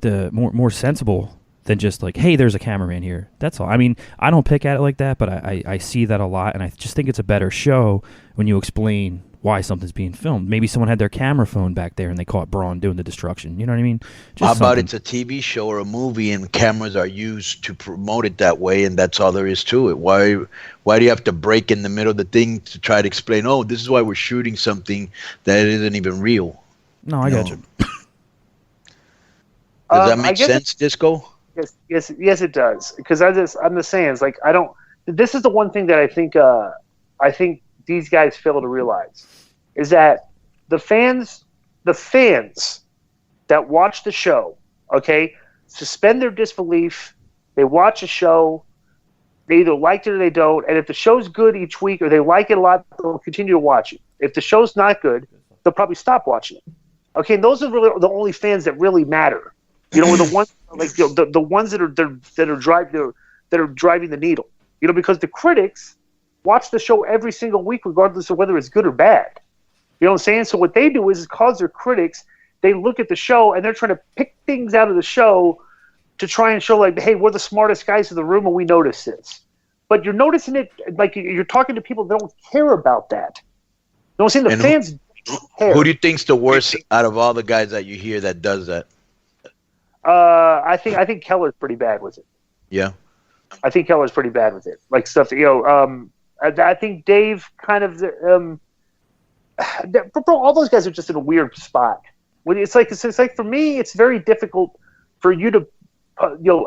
the more sensible than just like, hey, there's a cameraman here. That's all. I mean, I don't pick at it like that, but I see that a lot, and I just think it's a better show when you explain why something's being filmed. Maybe someone had their camera phone back there and they caught Braun doing the destruction. You know what I mean? How about it's a TV show or a movie and cameras are used to promote it that way, and that's all there is to it? Why do you have to break in the middle of the thing to try to explain, oh, this is why we're shooting something that isn't even real? No, I got you. Does that make sense, Disco? Yes, it does. Because I'm just saying, it's like this is the one thing that I think these guys fail to realize is that the fans that watch the show, okay, suspend their disbelief. They watch a show, they either like it or they don't, and if the show's good each week or they like it a lot, they'll continue to watch it. If the show's not good, they'll probably stop watching it. Okay, and those are really the only fans that really matter. The ones like the ones that are driving the needle. Because the critics watch the show every single week, regardless of whether it's good or bad. You know what I'm saying? So what they do is cause their critics. They look at the show and they're trying to pick things out of the show to try and show like, hey, we're the smartest guys in the room and we notice this. But you're noticing it like you're talking to people that don't care about that. You know what I'm saying? The fans don't care. Who do you think's the worst out of all the guys that you hear that does that? I think Keller's pretty bad with it. Yeah. I think Keller's pretty bad with it. Like stuff that, I think Dave kind of, bro, all those guys are just in a weird spot. It's like for me, it's very difficult for you to,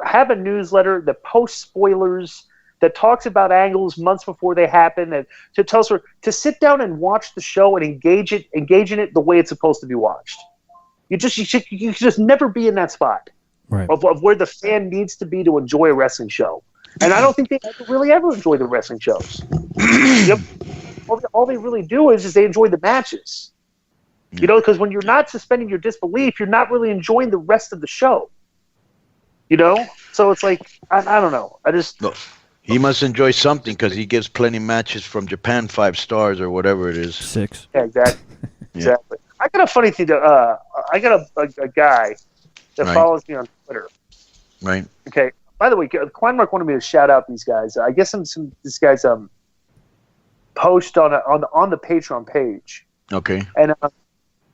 have a newsletter that posts spoilers, that talks about angles months before they happen, and to sit down and watch the show and engage in it the way it's supposed to be watched. You should just never be in that spot of where the fan needs to be to enjoy a wrestling show. And I don't think they really ever enjoy the wrestling shows. All they really do is they enjoy the matches. Because when you're not suspending your disbelief, you're not really enjoying the rest of the show. So it's like, I don't know. Look, he must enjoy something because he gives plenty of matches from Japan 5 stars or whatever it is. 6. Yeah, exactly. Exactly. I got a funny thing I got a guy that follows me on Twitter. Right. Okay. By the way, Kleinmark wanted me to shout out these guys. I guess this guy's post on the Patreon page. Okay. And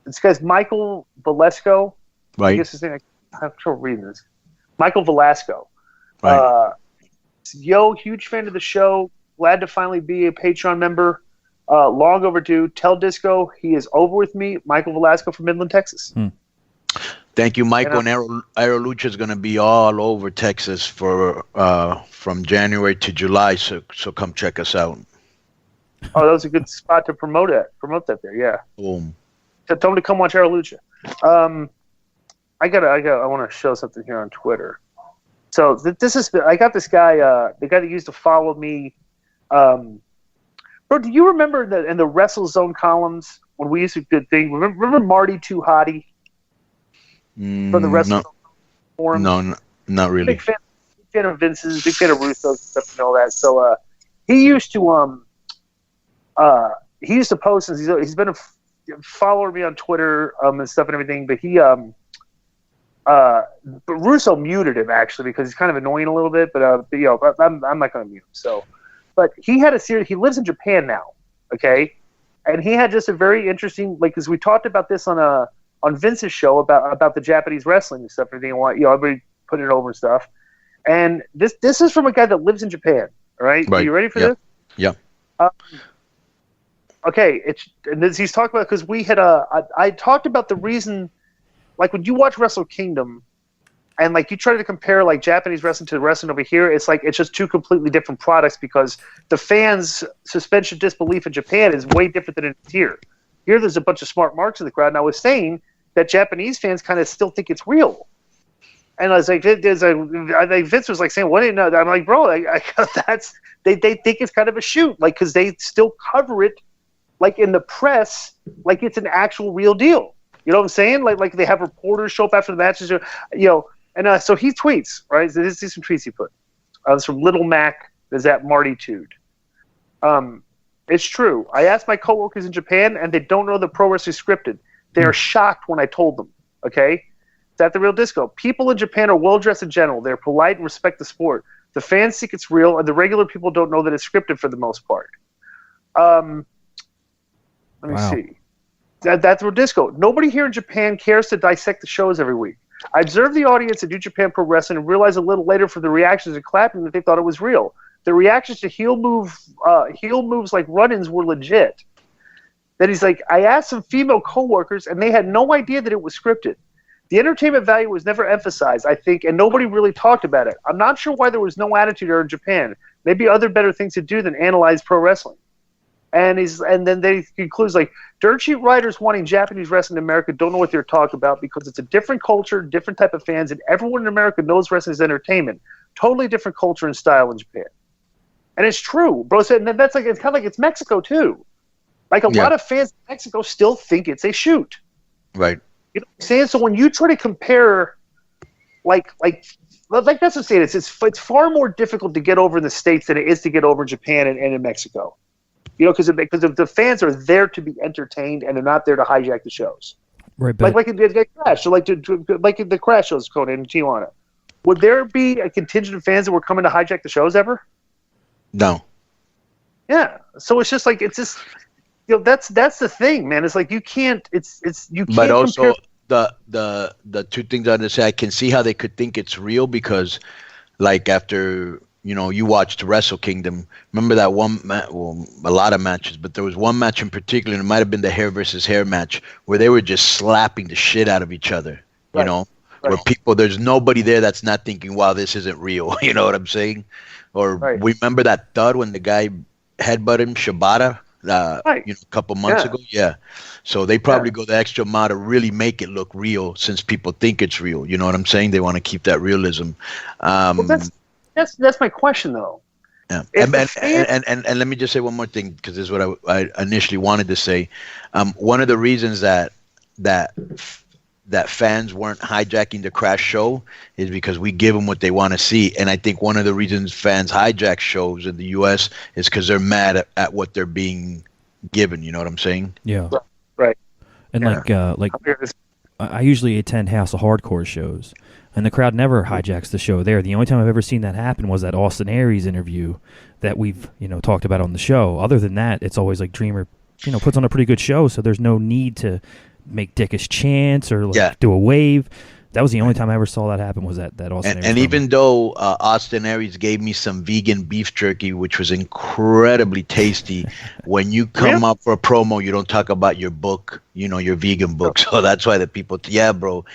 this guy's Michael Velasco. Right. I guess his name. I have trouble reading this. Michael Velasco. Right. Yo, huge fan of the show. Glad to finally be a Patreon member. Long overdue. Tell Disco he is over with me. Michael Velasco from Midland, Texas. Thank you, Michael. And Aero Lucha is going to be all over Texas for from January to July. So come check us out. Oh, that was a good spot to promote that there. Yeah. Boom. Tell them to come watch Aero Lucha. I want to show something here on Twitter. So I got this guy, the guy that used to follow me. Bro, do you remember in the Wrestle Zone columns when we used to do thing? Remember Marty Too Hottie from the Wrestle Zone forum? No, not really. Big fan of Vince's, big fan of Russo's stuff and all that. So he used to post, and he's been a follower me on Twitter and stuff and everything, but but Russo muted him actually because he's kind of annoying a little bit. But I'm not going to mute him. So, but he had a series. He lives in Japan now, okay, and he had just a very interesting because we talked about this on Vince's show about the Japanese wrestling and stuff. Everything, everybody put it over and stuff. And this is from a guy that lives in Japan. All right, Are you ready for this? Yeah. Okay, he's talking about because we had I talked about the reason. Like when you watch Wrestle Kingdom, and like you try to compare like Japanese wrestling to wrestling over here, it's just two completely different products because the fans' suspension of disbelief in Japan is way different than it's here. Here, there's a bunch of smart marks in the crowd, and I was saying that Japanese fans kind of still think it's real. And I was like, Vince was like saying, "What? No?" I'm like, "Bro, they think it's kind of a shoot, like because they still cover it, like in the press, like it's an actual real deal." You know what I'm saying? Like they have reporters show up after the matches, And so he tweets, right? So this is some tweets he put. It's from Little Mac. Is that Marty Tude? It's true. I asked my coworkers in Japan, and they don't know the pro wrestling scripted. They are shocked when I told them. Okay, is that the real Disco? People in Japan are well dressed in general. They're polite and respect the sport. The fans think it's real, and the regular people don't know that it's scripted for the most part. Let me see. That's real Disco. Nobody here in Japan cares to dissect the shows every week. I observed the audience at New Japan Pro Wrestling and realized a little later from the reactions and clapping that they thought it was real. The reactions to heel moves like run-ins were legit. Then he's like, I asked some female coworkers and they had no idea that it was scripted. The entertainment value was never emphasized, I think, and nobody really talked about it. I'm not sure why there was no attitude there in Japan. Maybe other better things to do than analyze pro wrestling. And then they concludes like dirt sheet writers wanting Japanese wrestling in America don't know what they're talking about because it's a different culture, different type of fans, and everyone in America knows wrestling is entertainment. Totally different culture and style in Japan. And it's true, bro. And that's like it's kind of like it's Mexico too. Like a lot of fans in Mexico still think it's a shoot. Right. You know what I'm saying? So when you try to compare, like that's what I'm saying. It's far more difficult to get over in the States than it is to get over in Japan and in Mexico. You know, because the fans are there to be entertained and they're not there to hijack the shows. Right, but like in the Crash, so like in the Crash shows, Conan and Tijuana. Would there be a contingent of fans that were coming to hijack the shows ever? No. Yeah. So it's just like that's the thing, man. It's like you can't. You can't. But also compare. the two things I understand. I can see how they could think it's real because, like after. You watched Wrestle Kingdom. Remember that one a lot of matches, but there was one match in particular, and it might have been the hair versus hair match, where they were just slapping the shit out of each other. Where there's nobody there that's not thinking, wow, this isn't real. You know what I'm saying? Or remember that thud when the guy headbutted him, Shibata, a couple months ago? Yeah. So they probably go the extra mile to really make it look real since people think it's real. You know what I'm saying? They want to keep that realism. That's my question, though. Yeah, and let me just say one more thing because this is what I initially wanted to say. One of the reasons that fans weren't hijacking the Crash show is because we give them what they want to see, and I think one of the reasons fans hijack shows in the U.S. is because they're mad at what they're being given. You know what I'm saying? Yeah. Right. And I usually attend House of Hardcore shows, and the crowd never hijacks the show there. The only time I've ever seen that happen was that Austin Aries interview that we've talked about on the show. Other than that, it's always like Dreamer, puts on a pretty good show, so there's no need to make dickish chants or do a wave. That was the only time I ever saw that happen, was that Austin Aries. And even though Austin Aries gave me some vegan beef jerky, which was incredibly tasty, when you come up for a promo, you don't talk about your book, your vegan book. So that's why the people, bro.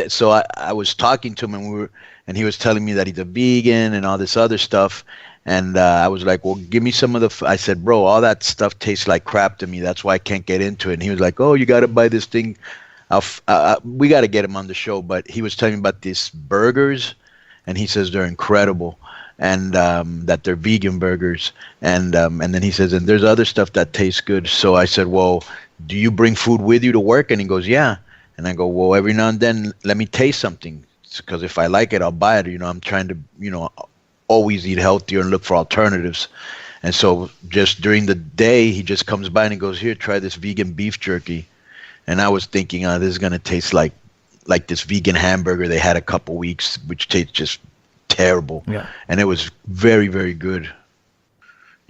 So I was talking to him, and he was telling me that he's a vegan and all this other stuff. And I was like, well, give me some of I said, bro, all that stuff tastes like crap to me. That's why I can't get into it. And he was like, oh, you got to buy this thing. We got to get him on the show, but he was telling me about these burgers, and he says they're incredible, and that they're vegan burgers, and then he says, and there's other stuff that tastes good. So I said, well, do you bring food with you to work? And he goes, yeah. And I go, well, every now and then, let me taste something, because if I like it, I'll buy it. I'm trying to, always eat healthier and look for alternatives. And so just during the day, he just comes by and he goes, here, try this vegan beef jerky. And I was thinking, this is going to taste like this vegan hamburger they had a couple weeks, which tastes just terrible. Yeah. And it was very, very good.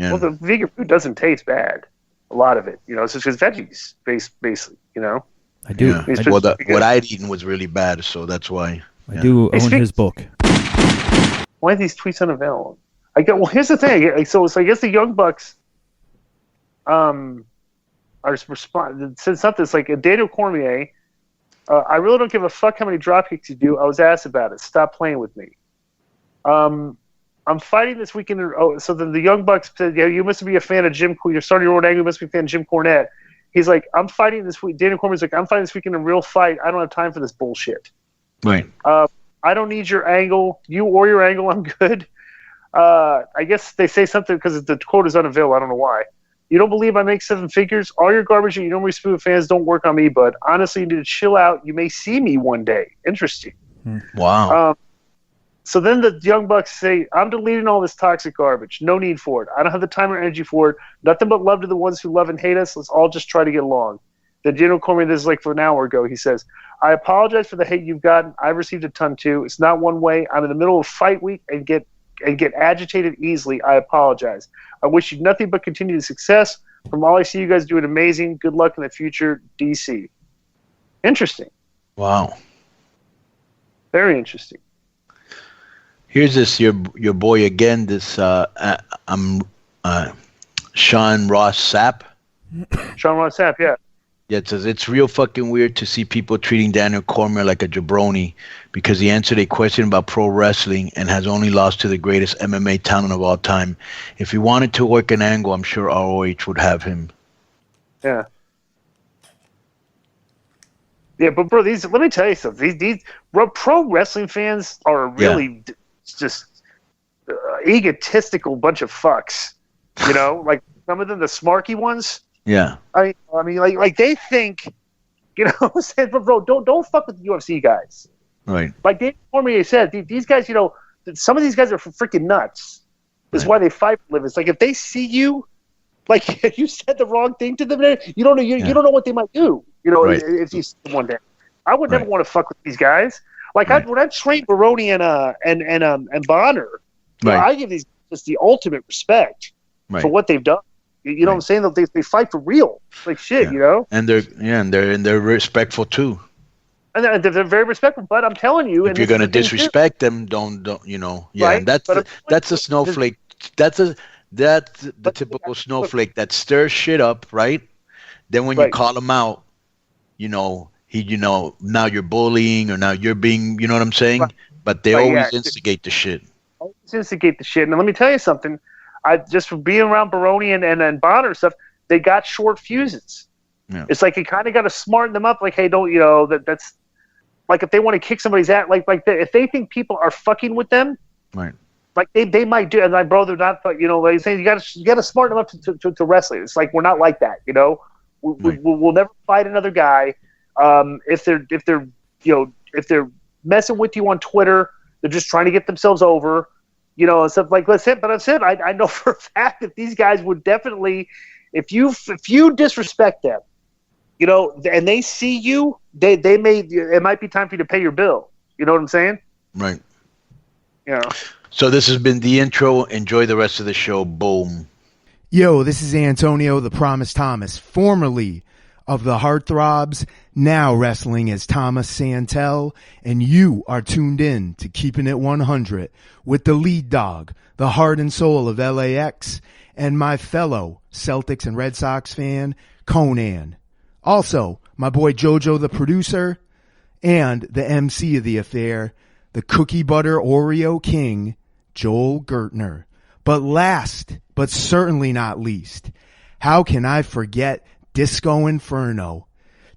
Well, the vegan food doesn't taste bad. A lot of it, it's just veggies, basically, I do. Yeah. What I'd eaten was really bad, so that's why. I do own his book. Why are these tweets unavailable? Well, here's the thing. So I guess the Young Bucks, said something. It's like Daniel Cormier. I really don't give a fuck how many dropkicks you do. I was asked about it. Stop playing with me. I'm fighting this weekend. So then the Young Bucks said, "Yeah, you must be a fan of Jim. You're starting your own angle. You must be a fan of Jim Cornette." He's like, "I'm fighting this week." Daniel Cormier's like, "I'm fighting this weekend in a real fight. I don't have time for this bullshit." Right. I don't need your angle. You or your angle. I'm good. I guess they say something because the quote is unavailable. I don't know why. You don't believe I make seven figures? All your garbage and you don't respect fans don't work on me, bud. Honestly, you need to chill out. You may see me one day. Interesting. Wow. So then the Young Bucks say, I'm deleting all this toxic garbage. No need for it. I don't have the time or energy for it. Nothing but love to the ones who love and hate us. Let's all just try to get along. Then Daniel Cormier, this is like for an hour ago, he says, I apologize for the hate you've gotten. I've received a ton too. It's not one way. I'm in the middle of fight week and get agitated easily. I apologize. I wish you nothing but continued success. From all I see, you guys doing amazing. Good luck in the future, DC. Interesting. Wow. Very interesting. Here's this your boy again. This Sean Ross Sapp. Sean Ross Sapp, yeah. Yeah, it says it's real fucking weird to see people treating Daniel Cormier like a jabroni because he answered a question about pro wrestling and has only lost to the greatest MMA talent of all time. If he wanted to work an angle, I'm sure ROH would have him. Yeah. Yeah, but bro, let me tell you something. These pro wrestling fans are really just egotistical bunch of fucks. Like some of them, the smarky ones. Yeah. I mean, like they think, what I'm saying, but bro, don't fuck with the UFC guys. Right. Like Daniel Cormier said, these guys, some of these guys are freaking nuts. That's why they fight for a living. It's like if they see you, like if you said the wrong thing to them, you don't know you don't know what they might do. If you see them one day, I would never want to fuck with these guys. Like when I trained Baroni and Bonner, I give these just the ultimate respect for what they've done. You know what I'm saying? They fight for real, like shit. And they're respectful too. And they're very respectful. But I'm telling you, if you're gonna disrespect them, don't. Yeah, and that's a snowflake. That's the typical snowflake that stirs shit up, right? Then when you call him out, now you're bullying or now you're being, you know what I'm saying? Right. But they always instigate the shit. Always instigate the shit. And let me tell you something. Just from being around Baroni and Bonner and stuff, they got short fuses. Yeah. It's like you kind of got to smarten them up. Like, hey, don't that's like if they want to kick somebody's ass, if they think people are fucking with them, right? Like they might do. And my brother, not like he's saying you got to smarten them up to wrestling. It's like we're not like that, We'll never fight another guy. If they're messing with you on Twitter, they're just trying to get themselves over. And stuff like that. But I know for a fact that these guys would definitely, if you disrespect them, you know, and they see you, it might be time for you to pay your bill. You know what I'm saying? Right. Yeah. So this has been the intro. Enjoy the rest of the show. Boom. Yo, this is Antonio the Promise Thomas, formerly of the Heartthrobs, now wrestling as Thomas Santel, and you are tuned in to Keeping It 100 with the lead dog, the heart and soul of LAX, and my fellow Celtics and Red Sox fan, Conan. Also, my boy Jojo the producer, and the MC of the affair, the cookie butter Oreo king, Joel Gertner. But last, but certainly not least, how can I forget Disco Inferno?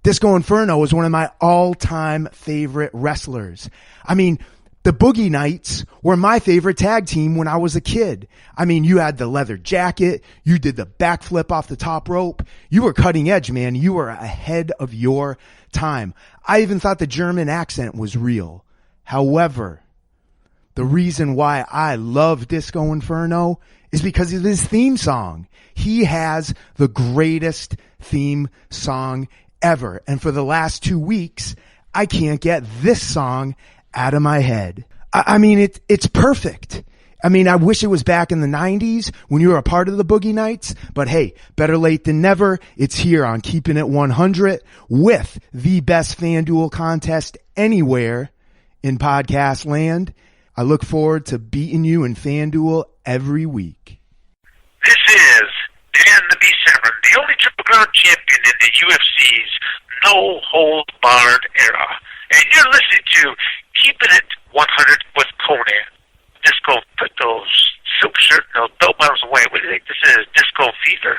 Disco Inferno is one of my all-time favorite wrestlers. I mean, the Boogie Knights were my favorite tag team when I was a kid. I mean, you had the leather jacket. You did the backflip off the top rope. You were cutting edge, man. You were ahead of your time. I even thought the German accent was real. However, the reason why I love Disco Inferno is because of his theme song. He has the greatest theme song ever. And for the last 2 weeks, I can't get this song out of my head. I mean, it's perfect. I mean, I wish it was back in the 90s when you were a part of the Boogie Nights, but hey, better late than never. It's here on Keeping It 100 with the best FanDuel contest anywhere in podcast land. I look forward to beating you in FanDuel every week. This is Dan the B7, the only Triple Crown champion in the UFC's no-hold-barred era. And you're listening to Keeping It 100 with Conan. Disco, put those silk shirt and those belt bottoms away. What do you think this is? Disco fever.